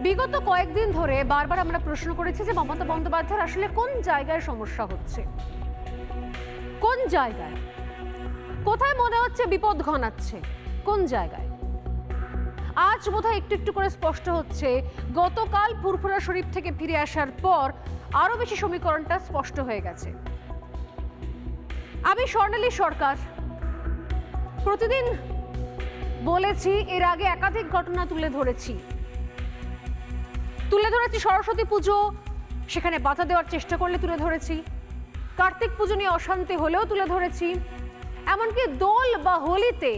বিগত কয়েকদিন ধরে বারবার আমরা প্রশ্ন করেছি যে মমতা বন্দ্যোপাধ্যায়ের আসলে কোন জায়গায় সমস্যা হচ্ছে, কোন জায়গায়, কোথায় মনে হচ্ছে বিপদ ঘনাচ্ছে, কোন জায়গায়। আজ বোধহয় একটু একটু করে স্পষ্ট হচ্ছে। গতকাল ফুরফুরা শরীফ থেকে ফিরে আসার পর আরো বেশি সমীকরণটা স্পষ্ট হয়ে গেছে। আমি স্বর্ণালী সরকার প্রতিদিন বলেছি, এর আগে একাধিক ঘটনা তুলে ধরেছি সরস্বতী পুজো, সেখানে বাধা দেওয়ার চেষ্টা করলে তুলে ধরেছি, কার্তিক পুজো নিয়ে অশান্তি হলেও তুলে ধরেছি, এমনকি দোল বা হোলিতে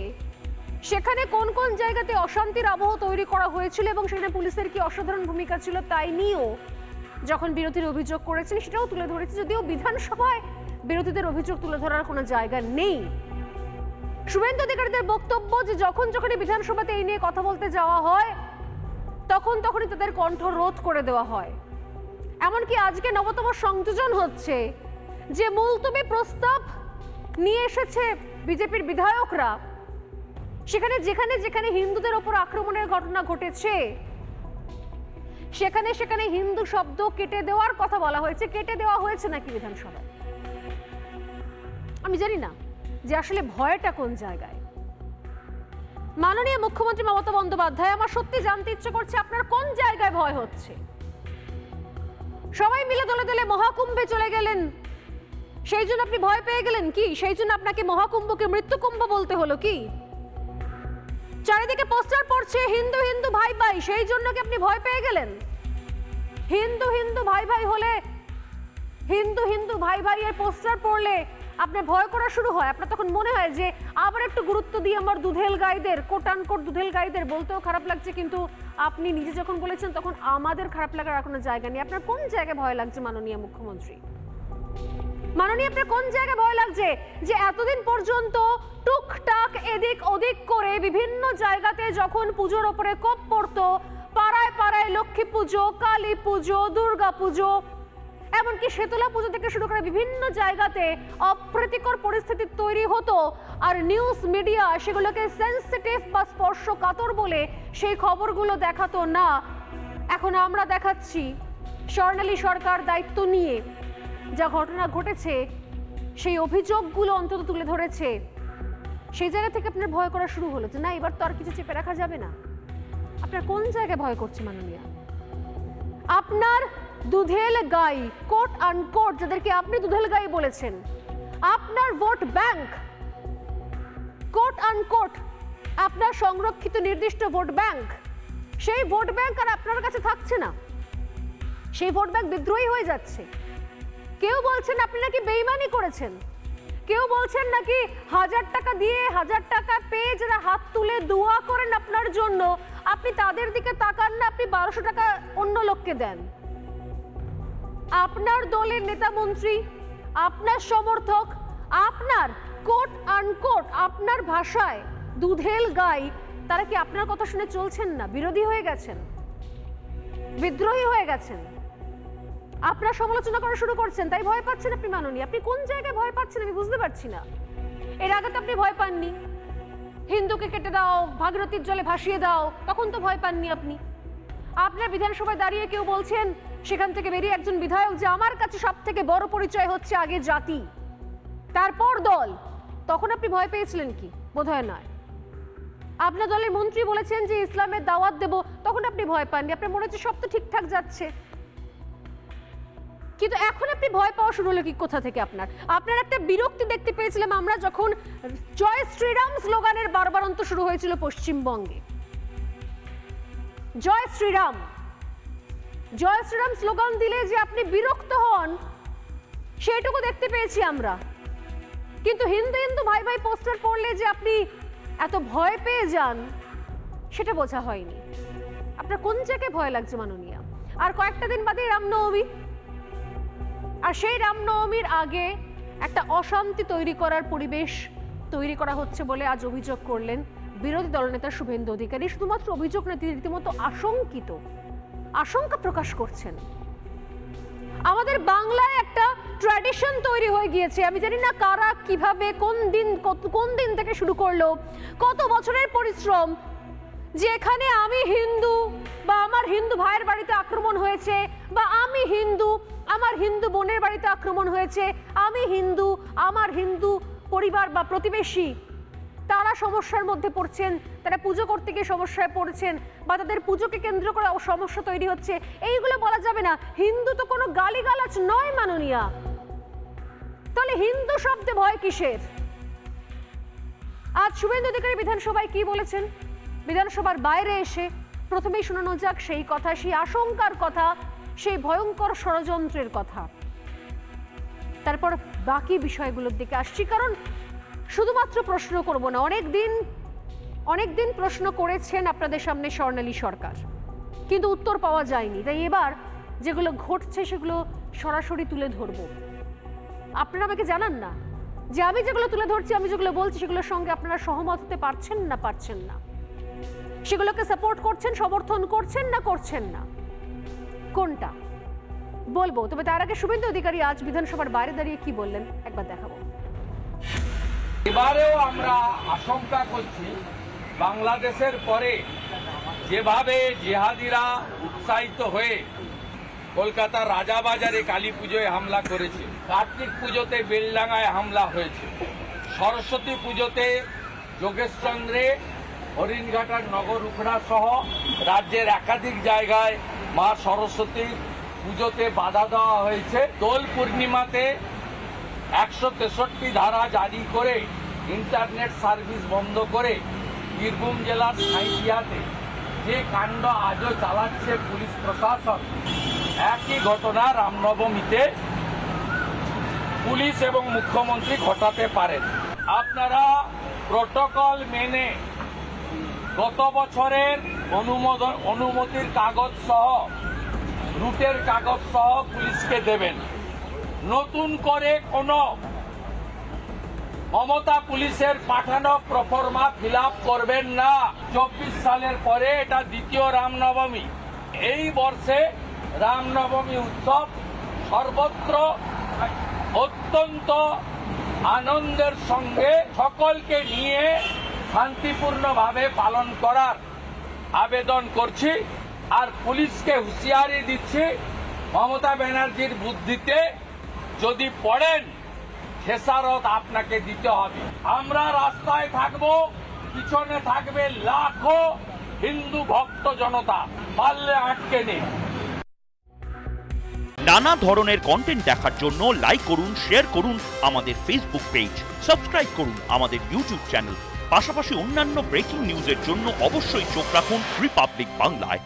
সেখানে কোন কোন জায়গাতে অশান্তির আবহ তৈরি করা হয়েছিল এবং সেখানে পুলিশের কি অসাধারণ ভূমিকা ছিল তাই নিয়েও যখন বিরোধীর অভিযোগ করেছেন সেটাও তুলে ধরেছি। যদিও বিধানসভায় বিরোধীদের অভিযোগ তুলে ধরার কোনো জায়গা নেই। শুভেন্দু অধিকারীদের বক্তব্য যে যখনই বিধানসভাতে এই নিয়ে কথা বলতে যাওয়া হয় তখনই তাদের কণ্ঠ রোধ করে দেওয়া হয়। এমনকি আজকে নবতম সংযোজন হচ্ছে যে মুলতবি প্রস্তাব নিয়ে এসেছে বিজেপির বিধায়করা, সেখানে যেখানে হিন্দুদের ওপর আক্রমণের ঘটনা ঘটেছে সেখানে হিন্দু শব্দ কেটে দেওয়ার কথা বলা হয়েছে। কেটে দেওয়া হয়েছে নাকি বিধানসভায় আমি জানি না যে আসলে ভয়টা কোন জায়গায়। মাননীয় মুখ্যমন্ত্রী মমতা বন্দ্যোপাধ্যায়, আমার সত্যি জানতে ইচ্ছে করছে আপনার কোন জায়গায় ভয় হচ্ছে। সবাই মিলে দলে দলে মহাকুম্ভে চলে গেলেন, সেই জন্য আপনি ভয় পেয়ে গেলেন কি? সেই জন্য আপনাকে মহাকুম্ভকে মৃত্যুকুম্ভ বলতে হলো কি? চারিদিকে পোস্টার পড়ছে হিন্দু হিন্দু ভাই ভাই, সেই জন্য কি আপনি ভয় পেয়ে গেলেন? হিন্দু হিন্দু ভাই ভাই হলে, হিন্দু হিন্দু ভাই ভাই এর পোস্টার পড়লে আপনার ভয় করা শুরু হয়। আপনার তখন মনে হয় যে আবার একটু গুরুত্ব দিয়ে আমার দুধেল গাইদের, কোট আনকোট দুধেল গাইদের বলতেও খারাপ লাগছে, কিন্তু আপনি নিজে যখন বলেছেন তখন আমাদের খারাপ লাগার আর কোনো জায়গা নেই। আপনার কোন জায়গায় ভয় লাগছে মাননীয় মুখ্যমন্ত্রী? মাননীয় আপনার কোন জায়গায় ভয় লাগছে যে এতদিন পর্যন্ত টুকটাক এদিক ওদিক করে বিভিন্ন জায়গাতে যখন পুজোর ওপরে কোপ পড়তো, পাড়ায় পাড়ায় লক্ষ্মী পুজো, কালী পুজো, দুর্গা পুজো, এমনকি শীতলা পুজো থেকে শুরু করে বিভিন্ন জায়গাতে অপ্রীতিকর পরিস্থিতি তৈরি হতো, আর নিউজ মিডিয়া সেগুলোকে সেন্সিটিভ বা স্পর্শকাতর বলে সেই খবরগুলো দেখাতো না। এখন আমরা দেখাচ্ছি স্বর্ণালী সরকার দায়িত্ব নিয়ে যা ঘটনা ঘটেছে সেই অভিযোগগুলো অন্তত তুলে ধরেছে। সেই জায়গা থেকে আপনার ভয় করা শুরু হলো যে না, এবার তো আর কিছু চেপে রাখা যাবে না। আপনার কোন জায়গায় ভয় করছে মাননীয়া? আপনার দুধেল গাই, কোট আনকোট, যাদেরকে আপনি দুধেল গাই বলেছেন, আপনার ভোট ব্যাংক, কোট আনকোট আপনার সংরক্ষিত নির্দিষ্ট ভোট ব্যাংক, সেই ভোট ব্যাংক আর আপনার কাছে থাকছে না। সেই ভোট ব্যাংক বিদ্রোহী হয়ে যাচ্ছে। কেউ বলছেন আপনি নাকি বেইমানি করেছেন, কেউ বলছেন নাকি 1000 টাকা দিয়ে 1000 টাকা পেয়ে যারা হাত তুলে দোয়া করেন আপনার জন্য, আপনি তাদের দিকে তাকান না, আপনি 1200 টাকা অন্য লোককে দেন। আপনার দলের নেতা মন্ত্রী, আপনার সমর্থক, আপনার কোট আনকোট আপনার ভাষায় দুধেল গাই, তারা কি আপনার কথা শুনে চলছেন না? বিরোধী হয়ে গেছেন, বিদ্রোহী হয়ে গেছেন, আপনার সমালোচনা করা শুরু করছেন, তাই ভয় পাচ্ছেন আপনি মাননীয়। আপনি কোন জায়গায় ভয় পাচ্ছেন আমি বুঝতে পারছি না। এর আগে তো আপনি ভয় পাননি, হিন্দুকে কেটে দাও, ভাগীরথীর জলে ভাসিয়ে দাও, তখন তো ভয় পাননি আপনি। আপনার বিধানসভায় দাঁড়িয়ে কেউ বলছেন সেখান থেকে বেরিয়ে একজন বিধায়ক যে আমার কাছে সব থেকে বড় পরিচয় হচ্ছে আগে জাতি, তারপর দল, তখন আপনি ভয় পেয়েছিলেন কি? বোধহয় নয়। আপনার দলের মন্ত্রী বলেছেন যে ইসলামের দাওয়াত দেব, তখন আপনি ভয় পাননি, আপনার মনে হচ্ছে সব তো ঠিকঠাক যাচ্ছে। কিন্তু এখন আপনি ভয় পাওয়া শুরু হলো কি কোথা থেকে? আপনার একটা বিরক্তি দেখতে পেয়েছিলাম আমরা যখন জয় শ্রীরাম স্লোগানের বারবারন্ত শুরু হয়েছিল পশ্চিমবঙ্গে। জয় শ্রীরাম, জয় শ্রীরাম স্লোগান দিলে যে আপনি বিরক্ত হন সেটুকু দেখতে পেয়েছি আমরা, কিন্তু হিন্দু হিন্দু ভাই ভাই পোস্টার পড়লে যে আপনি এত ভয় পেয়ে যান সেটা বোঝা হয়নি। আপনার কোন জায়গায় ভয় লাগছে মাননীয়া? আর কয়েকটা দিন বাদে রামনবমী, আর সেই রামনবমীর আগে একটা অশান্তি তৈরি করার পরিবেশ তৈরি করা হচ্ছে বলে আজ অভিযোগ করলেন বিরোধী দলনেতা শুভেন্দু অধিকারী। শুধুমাত্র অভিযোগ না, তিনি রীতিমতো আশঙ্কা প্রকাশ করছেন। আমাদের বাংলায় একটা ট্র্যাডিশন তৈরি হয়ে গিয়েছে, আমি জানি না কারা কিভাবে কোন দিন থেকে শুরু করলো, কত বছরের পরিশ্রম, যে এখানে আমি হিন্দু বা আমার হিন্দু ভাইয়ের বাড়িতে আক্রমণ হয়েছে, বা আমি হিন্দু আমার হিন্দু বোনের বাড়িতে আক্রমণ হয়েছে, আমি হিন্দু আমার হিন্দু পরিবার বা প্রতিবেশী তারা সমস্যার মধ্যে পড়ছেন, তারা পুজো করতে গিয়ে সমস্যায় পড়ছেন, বা তাদের পুজোকে কেন্দ্র করে সমস্যা তৈরি হচ্ছে, এইগুলো বলা যাবে না। হিন্দু তো কোনো গালিগালাজ নয় মাননীয়া, তাহলে হিন্দু শব্দে ভয় কিসের? আজ শুভেন্দু অধিকারী বিধানসভায় কি বলেছেন, বিধানসভার বাইরে এসে প্রথমেই শোনানো যাক সেই কথা, সেই আশঙ্কার কথা, সেই ভয়ঙ্কর ষড়যন্ত্রের কথা। তারপর বাকি বিষয়গুলোর দিকে আসছি, কারণ শুধুমাত্র প্রশ্ন করব না, অনেক দিন প্রশ্ন করেছেন আপনাদের সামনে স্বর্ণালী সরকার, কিন্তু উত্তর পাওয়া যায়নি। তাই এবার যেগুলো ঘটছে সেগুলো সরাসরি তুলে ধরব। আপনারা আমাকে জানান না যে আমি যেগুলো তুলে ধরছি, আমি যেগুলো বলছি সেগুলোর সঙ্গে আপনারা সহমত হতে পারছেন না, সেগুলোকে সাপোর্ট করছেন, সমর্থন করছেন না, কোনটা বলবো। তবে তার আগে শুভেন্দু অধিকারী আজ বিধানসভার বাইরে দাঁড়িয়ে কি বললেন একবার দেখাবো। এবারেও আমরা আশঙ্কা করছি, বাংলাদেশের পরে যেভাবে জিহাদিরা উৎসাহিত হয়ে কলকাতার রাজাবাজারে কালী পুজোয় হামলা করেছে, কার্তিক পুজোতে বেলডাঙ্গায় হামলা হয়েছে, সরস্বতী পুজোতে যোগেশচন্দ্রে, হরিণঘাটার নগর উখড়া সহ রাজ্যের একাধিক জায়গায় মা সরস্বতীর পুজোতে বাধা দেওয়া হয়েছে, দোল পূর্ণিমাতে 163 ধারা জারি করে ইন্টারনেট সার্ভিস বন্ধ করে বীরভূম জেলার সাঁইথিয়াতে যে কাণ্ড আজও চালাচ্ছে পুলিশ প্রশাসন, একই ঘটনা রামনবমীতে পুলিশ এবং মুখ্যমন্ত্রী ঘটাতে পারেন। আপনারা প্রটোকল মেনে গত বছরের অনুমতির কাগজ সহ রুটের কাগজ সহ পুলিশকে দেবেন। নতুন করে কোনো মমতা পুলিশের পাঠানো প্রফরমা ফিল আপ করবেন না। 24 সালের পরে এটা দ্বিতীয় রামনবমী। এই বর্ষে রামনবমী উৎসব সর্বত্র অত্যন্ত আনন্দের সঙ্গে সকলকে নিয়ে শান্তিপূর্ণভাবে পালন করার আবেদন করছি। আর পুলিশকে হুঁশিয়ারি দিচ্ছি, মমতা ব্যানার্জির বুদ্ধিতে যদি পড়েন খেসারত আপনাকে দিতে হবে। আমরা রাস্তায় থাকব, পিছনে থাকবে লাখো হিন্দু ভক্ত জনতা, পারলে আটকে নিন। নানা ধরনের কন্টেন্ট দেখার জন্য লাইক করুন, শেয়ার করুন আমাদের ফেসবুক পেজ, সাবস্ক্রাইব করুন আমাদের ইউটিউব চ্যানেল। পাশাপাশি অন্যান্য ব্রেকিং নিউজের জন্য অবশ্যই চোখ রাখুন রিপাবলিক বাংলায়।